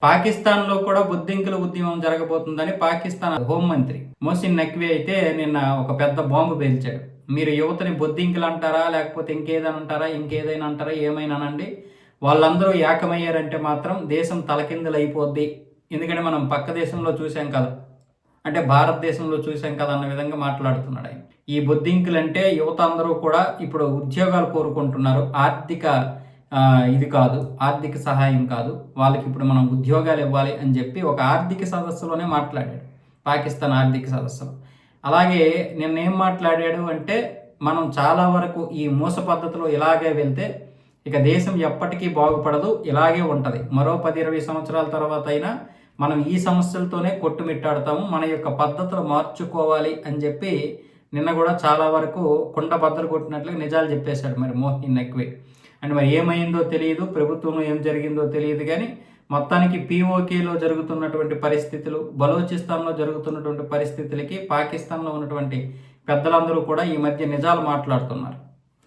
పాకిస్తాన్‌లో కూడా బొద్దింకల ఉద్యమం జరగబోతుందని పాకిస్తాన్ హోంమంత్రి మోసిన్ నఖ్వీ అయితే నిన్న ఒక పెద్ద బాంబు పేల్చాడు. మీరు యువతని బొద్దింకలంటారా? లేకపోతే ఇంకేదైనా అంటారా? ఇంకేదైనా అంటారా? ఏమైనా అనండి. వాళ్ళందరూ ఏకమయ్యారంటే మాత్రం దేశం తలకిందులైపోద్ది. ఎందుకంటే మనం పక్క దేశంలో చూసాం కదా! అంటే భారతదేశంలో చూసాం కదా! అన్న విధంగా మాట్లాడుతున్నాడాయన. ఈ బొద్దింకలంటే యువత అందరూ కూడా ఇప్పుడు ఉద్యోగాలు కోరుకుంటున్నారు. ఇది కాదు. ఆర్థిక సహాయం కాదు. వాళ్ళకిప్పుడు మనం ఉద్యోగాలు ఇవ్వాలి అని చెప్పి ఒక ఆర్థిక సదస్సులోనే మాట్లాడాడు. పాకిస్తాన్ ఆర్థిక సదస్సులో. అలాగే నిన్నేం మాట్లాడాడు అంటే, మనం చాలా వరకు ఈ మూస పద్ధతిలో ఇలాగే వెళ్తే ఇక దేశం ఎప్పటికీ బాగుపడదు. ఇలాగే ఉంటది. మరో 10, 20 సంవత్సరాల తర్వాత అయినా మనం ఈ సమస్యలతోనే కొట్టుమిట్టాడతాము. మన యొక్క పద్ధతులు మార్చుకోవాలి అని చెప్పి నిన్న కూడా చాలా వరకు కుండ బద్దలు కొట్టినట్లుగా నిజాలు చెప్పేశాడు మరి మోసిన్ నఖ్వీ. అండ్ మరి ఏమైందో తెలియదు, ప్రభుత్వంలో ఏం జరిగిందో తెలియదు, కానీ మొత్తానికి పీఓకేలో జరుగుతున్నటువంటి పరిస్థితులు, బలోచిస్తాన్లో జరుగుతున్నటువంటి పరిస్థితులకి పాకిస్తాన్లో ఉన్నటువంటి పెద్దలందరూ కూడా ఈ మధ్య నిజాలు మాట్లాడుతున్నారు.